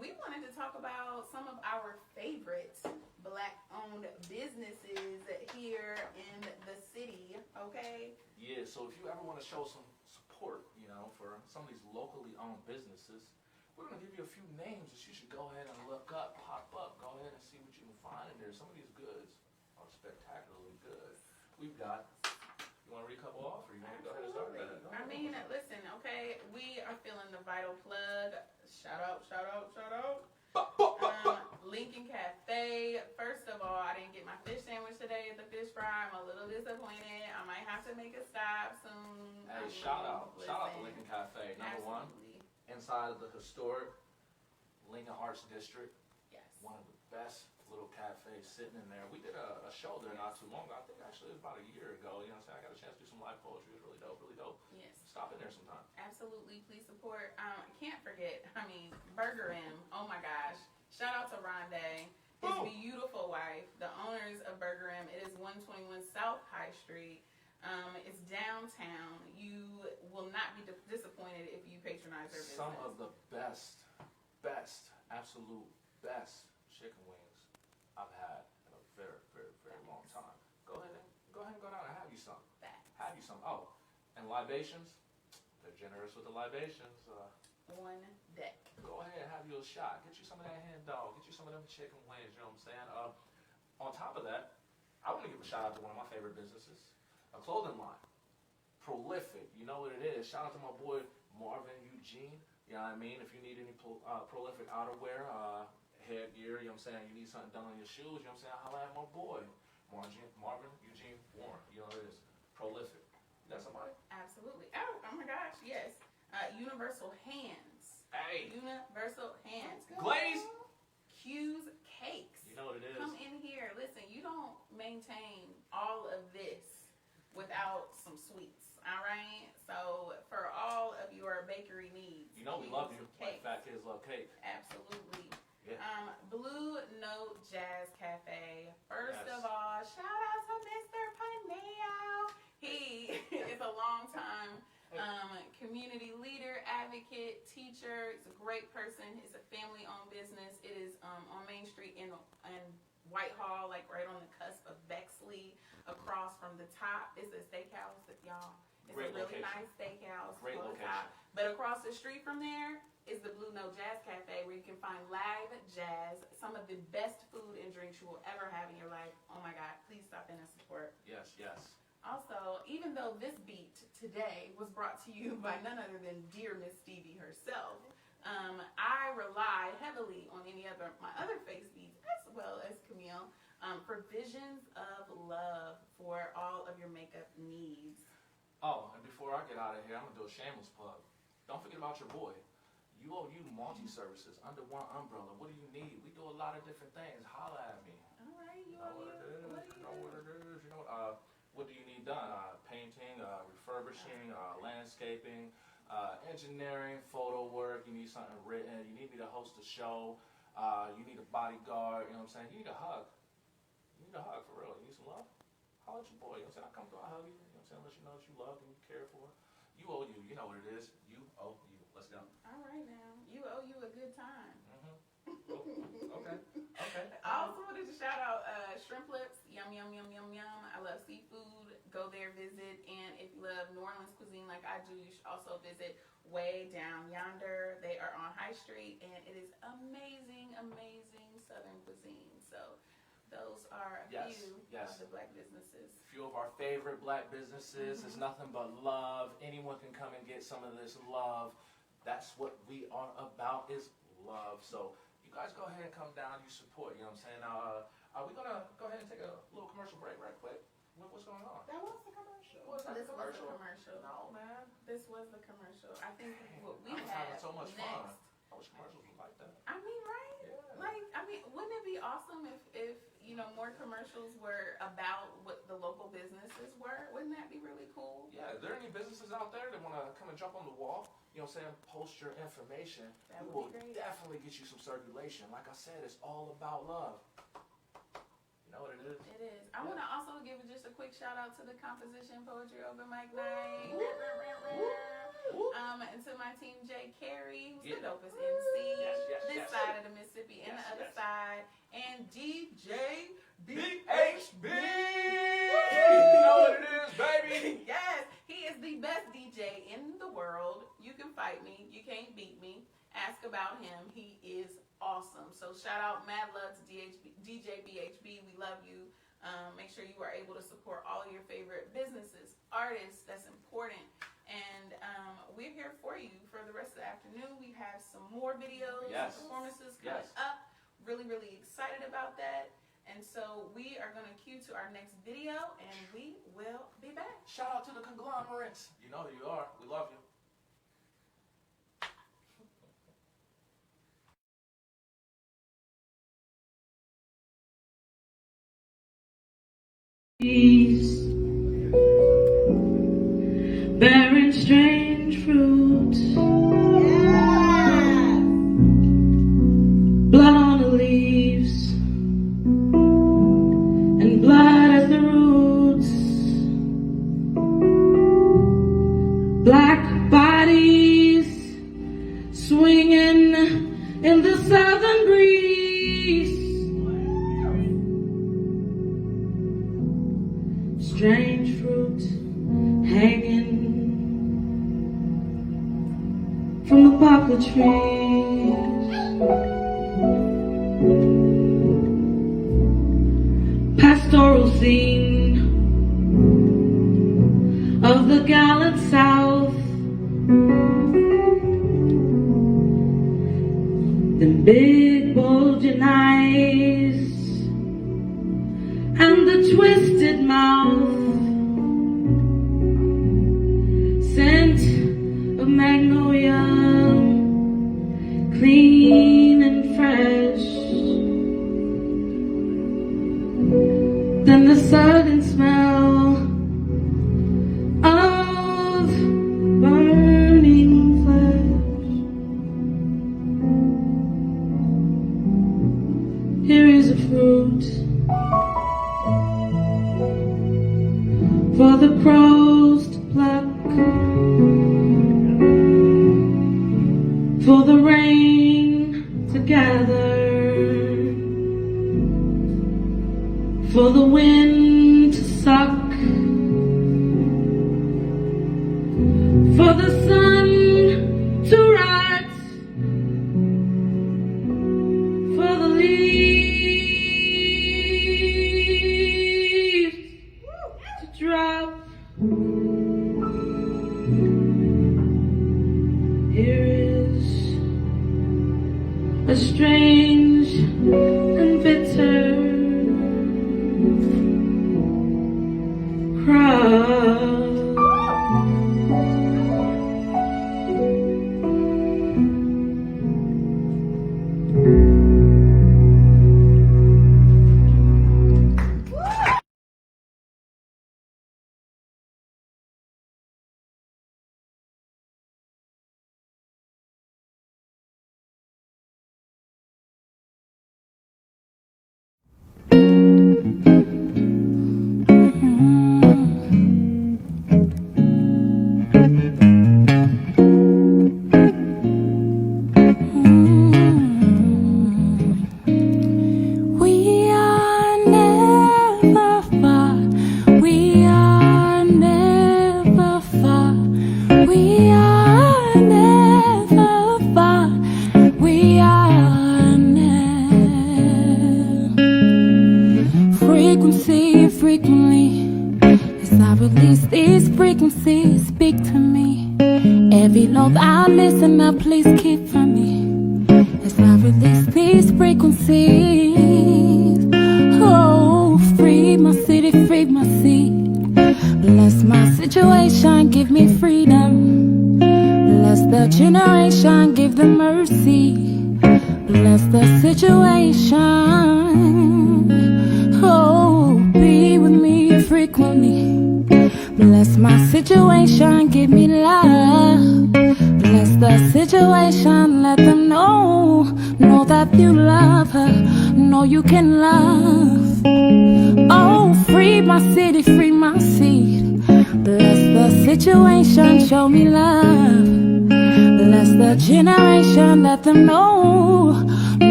A: we wanted to talk about some of our favorite black-owned businesses here in the city. Okay.
C: Yeah. So if you ever want to show some support, you know, for some of these locally owned businesses, we're going to give you a few names that you should go ahead and look up, pop up, go ahead and see what you can find in there. Some of these goods are spectacularly good. We've got, you want to read a couple off, or you want to go ahead and start that?
A: I mean, listen, okay, we are feeling the vital plug. Shout out, shout out, shout out. Lincoln Cafe. First of all, I didn't get my fish sandwich today at the fish fry. I'm a little disappointed. I might have to make a stop soon.
C: Hey, shout out to Lincoln Cafe, number one. Inside of the historic Lincoln Arts District.
A: Yes.
C: One of the best little cafes sitting in there. We did a show there not too long ago. I think actually it was about a year ago. You know what I'm saying? I got a chance to do some live poetry. It was really dope, really dope.
A: Yes.
C: Stop in there sometime.
A: Absolutely. Please support. Can't forget, Burger M. Oh my gosh. Shout out to Rhonda, his beautiful wife, the owners of Burger M. It is 121 South High Street. It's downtown. You will not be disappointed if you patronize their business.
C: Some of the best, absolute best chicken wings I've had in a very, very, very long time. Go ahead and go down and have you some. Have you some. Oh, and libations. They're generous with the libations.
A: On deck.
C: Go ahead and have you a shot. Get you some of that hand dog. Get you some of them chicken wings. You know what I'm saying? On top of that, I want to give a shout out to one of my favorite businesses. A clothing line. Prolific. You know what it is. Shout out to my boy Marvin Eugene. You know what I mean? If you need any prolific outerwear, headgear, you know what I'm saying? You need something done on your shoes, you know what I'm saying? Holla at my boy. Marvin Eugene Warren. You know what it is. Prolific. You got somebody?
A: Absolutely. Oh my gosh, yes. Universal Hands.
C: Hey.
A: Universal Hands.
C: Glaze.
A: Q's Cakes.
C: You know what it is.
A: Come in here. Listen, you don't maintain all of this without some sweets. All right? So for all of your bakery needs.
C: You know we love you. Like fat kids love cake.
A: Absolutely.
C: Yeah.
A: Blue Note Jazz Cafe. First of all, shout out to Mr. Paneo. He is a long-time Community leader, advocate, teacher. He's a great person. It's a family-owned business. It is on Main Street in Whitehall, like right on the cusp of Bexley. Across from the top is a steakhouse that y'all. It's
C: Great
A: a really
C: location.
A: nice steakhouse.
C: Great
A: on the
C: location.
A: top. But across the street from there is the Blue Note Jazz Cafe, where you can find live jazz, some of the best food and drinks you will ever have in your life. Oh my God, please stop in and support.
C: Yes, yes.
A: Also, even though this beat today was brought to you by none other than dear Miss Stevi herself, I rely heavily on my other face beats, as well as Qamil, for visions of love for all of your makeup needs.
C: Oh, and before I get out of here, I'm going to do a shameless plug. Don't forget about your boy. UOU multi-services under one umbrella. What do you need? We do a lot of different things. Holla at me.
A: All right,
C: You know what it is. You know what it is. You know what do you need done? Painting, refurbishing, landscaping, engineering, photo work. You need something written. You need me to host a show. You need a bodyguard. You know what I'm saying? You need a hug. You need a hug for real. You need some love? Holla at your boy. You know what I'm saying? I come through, I hug you. You know what I'm saying? Let you know that you love and you care for. You owe you. You know what it is. You owe you. Let's go.
A: All right now. You owe you a good time.
C: Okay. Okay.
A: I also wanted to shout out Shrimp Lips. Yum, yum, yum, yum, yum. I love seafood. Go there, visit. And if you love New Orleans cuisine like I do, you should also visit Way Down Yonder. They are on High Street, and it is amazing, amazing Southern cuisine. So those are a few of the black businesses.
C: A few of our favorite black businesses. It's nothing but love. Anyone can come and get some of this love. That's what we are about, is love. So you guys go ahead and come down, you support, you know what I'm saying? Now, are we going to go ahead and take a little commercial break right quick? What's going on?
A: That was the commercial.
C: Was that
A: This
C: the commercial?
A: was the commercial.
C: No, man.
A: This was the commercial. I think what we
C: I was
A: had
C: having so much
A: next.
C: fun. I wish commercials were like that.
A: I mean, right?
C: Yeah.
A: Like, I mean, wouldn't it be awesome if more commercials were about what the local businesses were? Wouldn't that be really cool?
C: Yeah, are there any businesses out there that want to come and jump on the wall? You know what I'm saying? Post your information.
A: That
C: We
A: would
C: will
A: be great.
C: definitely get you some circulation. Like I said, it's all about love. You know what it is?
A: It is. I want to also give just a quick shout out to the Composition Poetry Open Mic Night. And to my team, Carey, who's the dopest MC this side of the Mississippi and the other side, and DJ BHB.
C: You know what it is, baby.
A: Yes, he is the best DJ in the world. You can fight me. You can't beat me. Ask about him. He is awesome. So shout out, mad love to DJ BHB. We love you. Make sure you are able to support all of your favorite businesses, artists. That's important. And we're here for you for the rest of the afternoon. We have some more videos and performances coming up. Really, really excited about that. And so we are going to cue to our next video, and we will be back.
C: Shout out to the conglomerates. You know who you are. We love you.
G: Bearing strange fruit, blood on the leaves and blood at the roots, black bodies swinging in the southern breeze, strange fruit hanging from the poplar trees, pastoral scene of the gallant South, the big bulging eyes and the twisted mouth, scent of magnolia, clean and fresh. Then the sudden smell of burning flesh. Here is a fruit
L: for the sun to rise, for the leaves to drop. Here is a strange and bitter crowd.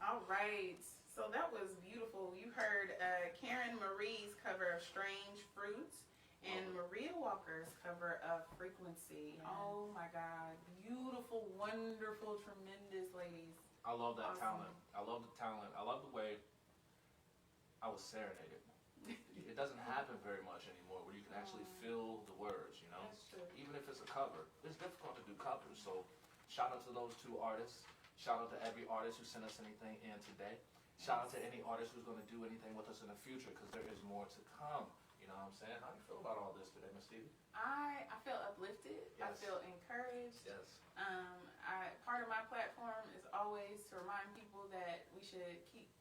A: All right, so that was beautiful. You heard Karen Marie's cover of Strange Fruits and Maria Walker's cover of Frequency. Oh my God, beautiful, wonderful, tremendous ladies.
C: I love that
A: Awesome.
C: talent. I love the talent. I love the way I was serenaded. It doesn't happen very much anymore where you can actually feel the words, you know?
A: That's true.
C: Even if it's a cover. It's difficult to do covers, so shout out to those two artists. Shout out to every artist who sent us anything in today. Shout out to any artist who's going to do anything with us in the future, because there is more to come. You know what I'm saying? How do you feel about all this today, Miss Stevi?
A: I feel uplifted.
C: Yes.
A: I feel encouraged.
C: Yes.
A: Part of my platform is always to remind people that we should keep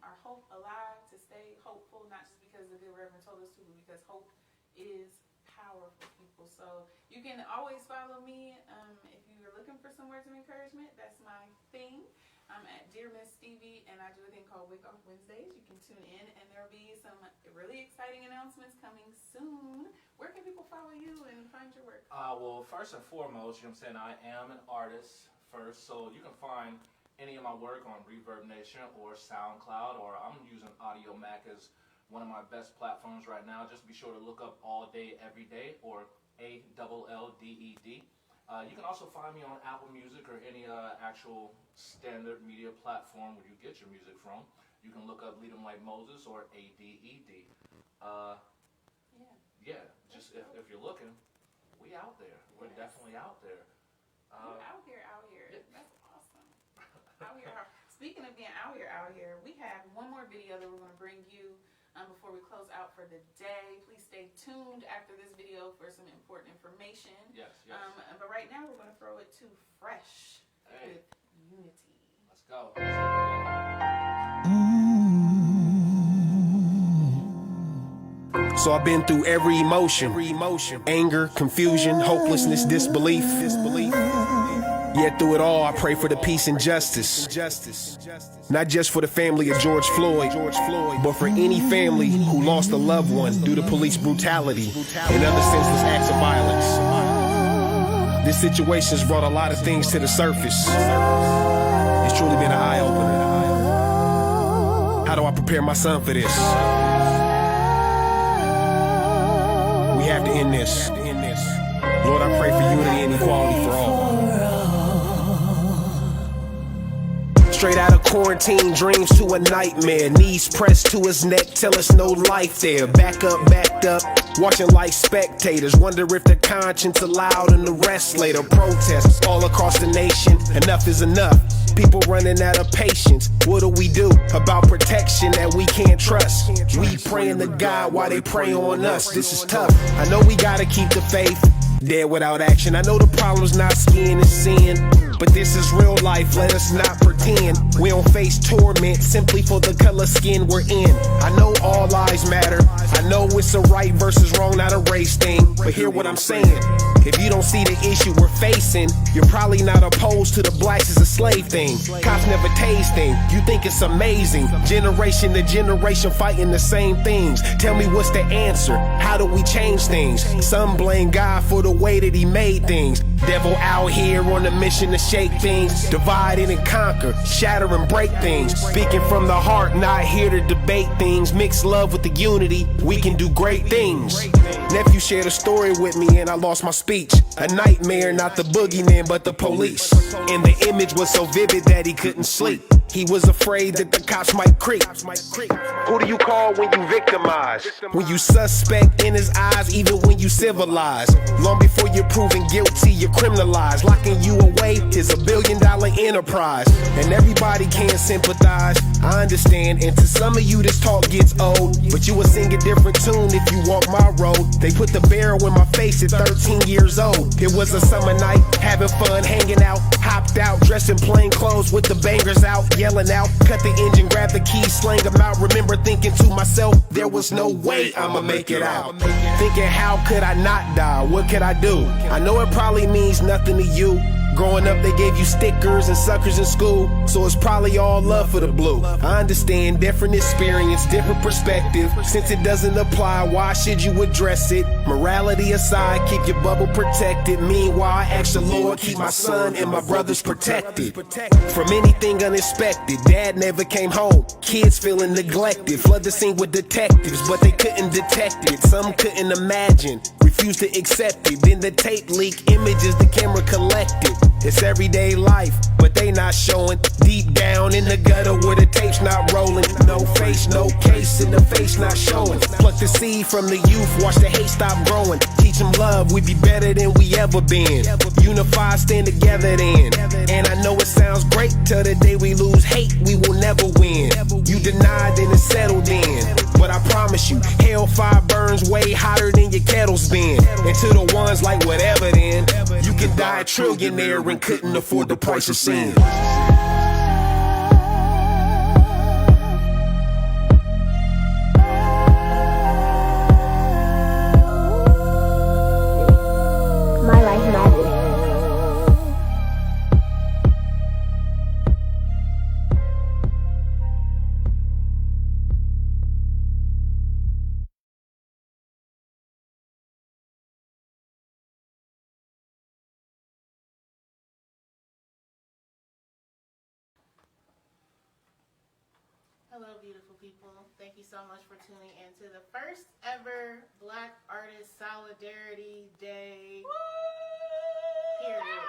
A: our hope alive, to stay hopeful, not just because the good Reverend told us to, but because hope is powerful, people. So you can always follow me if you're looking for some words of encouragement. That's my thing. I'm at Dear Miss Stevi, and I do a thing called Wake Off Wednesdays. You can tune in, and there'll be some really exciting announcements coming soon. Where can people follow you and find your work?
C: Well, first and foremost, you know what I'm saying, I am an artist first, so you can find any of my work on Reverb Nation or SoundCloud, or I'm using Audio Mac as one of my best platforms right now. Just be sure to look up All Day Every Day, or ALLDED. You can also find me on Apple Music or any actual standard media platform where you get your music from. You can look up Lead 'em Like Moses or ADED. Yeah, just if you're looking, we out there. We're definitely out there.
A: We're out here. That's awesome. Out here. Speaking of being out here, we have one more video that we're going to bring you before we close out for the day. Please stay tuned after this video for some important information.
C: Yes.
A: But right now, we're going to throw it to Fresh with Unity.
C: Let's go.
F: So I've been through every emotion, anger, confusion, hopelessness, disbelief. Yet through it all, I pray for the peace and justice. Not just for the family of George Floyd, but for any family who lost a loved one due to police brutality and other senseless acts of violence. This situation has brought a lot of things to the surface. It's truly been an eye-opener. How do I prepare my son for this? We have to end this. Lord, I pray for unity and equality for all. Straight out of quarantine, dreams to a nightmare. Knees pressed to his neck, tell us no life there. Backed up, watching like spectators. Wonder if the conscience allowed and the rest later. Protests all across the nation, enough is enough. People running out of patience. What do we do about protection that we can't trust? We praying to God while they pray on us. This is tough. I know we gotta keep the faith. Dead without action. I know the problem's not skin and sin, but this is real life. Let us not pretend we don't face torment simply for the color skin we're in. I know all lives matter. I know it's a right versus wrong, not a race thing. But hear what I'm saying. If you don't see the issue we're facing, you're probably not opposed to the blacks as a slave thing. Cops never tase thing. You think it's amazing. Generation to generation fighting the same things. Tell me what's the answer? How do we change things? Some blame God for the way that he made things. Devil out here on a mission to shake things, divide and conquer, shatter and break things. Speaking from the heart, not here to debate things. Mix love with the unity, we can do great things. Nephew shared a story with me and I lost my speech. A nightmare, not the boogeyman but the police. And the image was so vivid that he couldn't sleep. He was afraid that the cops might creep. Who do you call when you victimize? When you suspect in his eyes, even when you civilized. Long before you're proven guilty, you're criminalized. Locking you away is $1 billion enterprise. And everybody can't sympathize, I understand. And to some of you this talk gets old, but you will sing a different tune if you walk my road. They put the barrel in my face at 13 years old. It was a summer night, having fun, hanging out. Hopped out, dressed in plain clothes with the bangers out. Yelling out, cut the engine, grab the keys, slang them out. Remember thinking to myself, there was no way I'ma make it out. Thinking, how could I not die? What could I do? I know it probably means nothing to you. Growing up, they gave you stickers and suckers in school, so it's probably all love for the blue. I understand, different experience, different perspective. Since it doesn't apply, why should you address it? Morality aside, keep your bubble protected. Meanwhile, I ask the Lord, keep my son and my brothers protected from anything unexpected. Dad never came home, kids feeling neglected. Flood the scene with detectives, but they couldn't detect it. Some couldn't imagine, refused to accept it. Then the tape leak, images the camera collected. It's everyday life, but they not showing. Deep down in the gutter where the tape's not rolling. No face, no case, and the face not showing. Pluck the seed from the youth, watch the hate stop growing. Teach them love, we be better than we ever been. Unify, stand together then. And I know it sounds great, till the day we lose hate, we will never win. You denied, then it's settled in. But I promise you, hellfire burns way hotter than your kettle's been. And to the ones like whatever then, you can die a trillionaire and couldn't afford the price of sin.
N: My life matters.
B: Hello, beautiful people. Thank you so much for tuning in to the first ever Black Artist Solidarity Day. Period.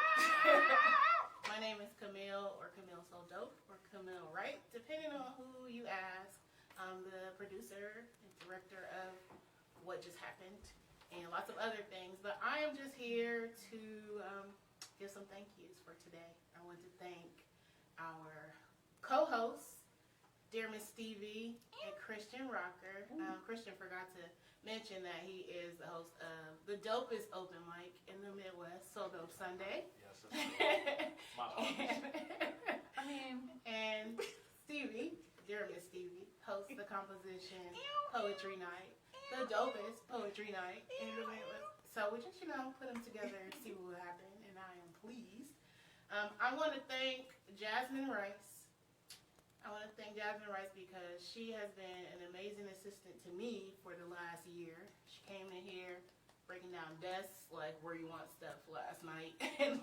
B: My name is Qamil, or Qamil So Dope, or Qamil, Wright, depending on who you ask. I'm the producer and director of What Just Happened and lots of other things. But I am just here to give some thank yous for today. I want to thank our co-hosts, dear Miss Stevi and Christian Rocker. Christian forgot to mention that he is the host of the dopest open mic in the Midwest, So Dope Sunday.
C: Yes, that's my
B: And Stevi, dear Miss Stevi, hosts the composition poetry night, the dopest poetry night in the Midwest. So we just, put them together and see what will happen, and I am pleased. I want to thank Jasmine Rice. Because she has been an amazing assistant to me for the last year. She came in here breaking down desks like where you want stuff last night. And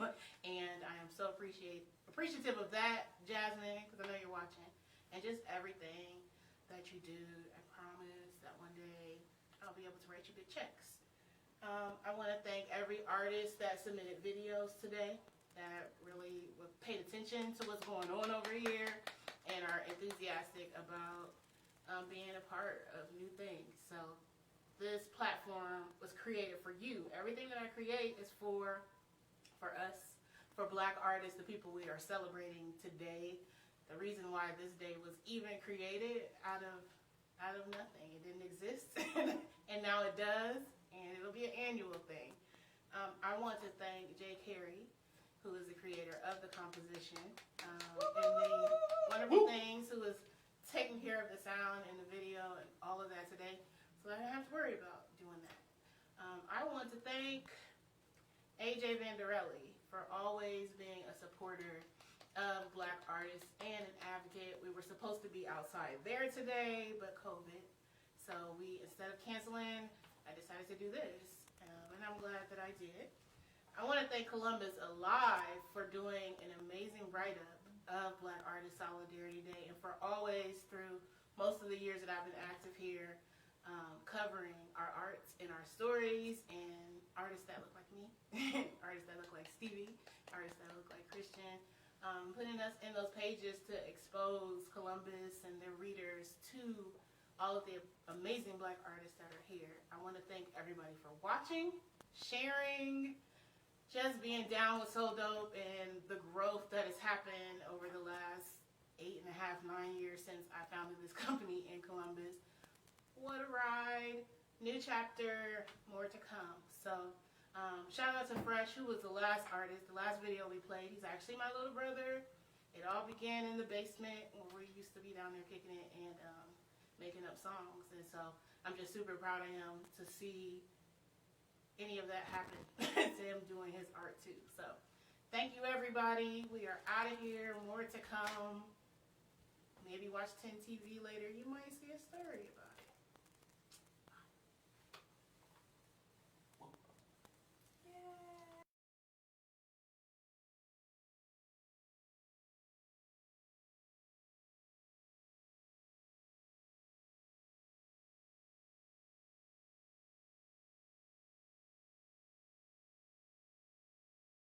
B: I am so appreciative of that, Jasmine, because I know you're watching. And just everything that you do. I promise that one day I'll be able to write you big checks. I want to thank every artist that submitted videos today that really paid attention to what's going on over here and are enthusiastic about being a part of new things. So this platform was created for you. Everything that I create is for us, for Black artists, the people we are celebrating today. The reason why this day was even created out of nothing. It didn't exist, and now it does, and it'll be an annual thing. I want to thank Carey, who is the creator of the composition, and the wonderful things, who is taking care of the sound and the video and all of that today, so I don't have to worry about doing that. I want to thank AJ Vanderelli for always being a supporter of Black artists and an advocate. We were supposed to be outside there today, but COVID. So instead of canceling, I decided to do this, and I'm glad that I did. I want to thank Columbus Alive for doing an amazing write-up of Black Artist Solidarity Day, and for always, through most of the years that I've been active here, covering our arts and our stories, and artists that look like me, artists that look like Stevi, artists that look like Christian, putting us in those pages to expose Columbus and their readers to all of the amazing Black artists that are here. I want to thank everybody for watching, sharing, just being down with So Dope and the growth that has happened over the last 8.5, 9 years since I founded this company in Columbus. What a ride. New chapter, more to come. So shout out to Fresh, who was the last artist, the last video we played. He's actually my little brother. It all began in the basement where we used to be down there kicking it and making up songs. And so I'm just super proud of him to see any of that happen to him doing his art too. So thank you, everybody. We are out of here. More to come. Maybe watch 10 TV later. You might see a story about it.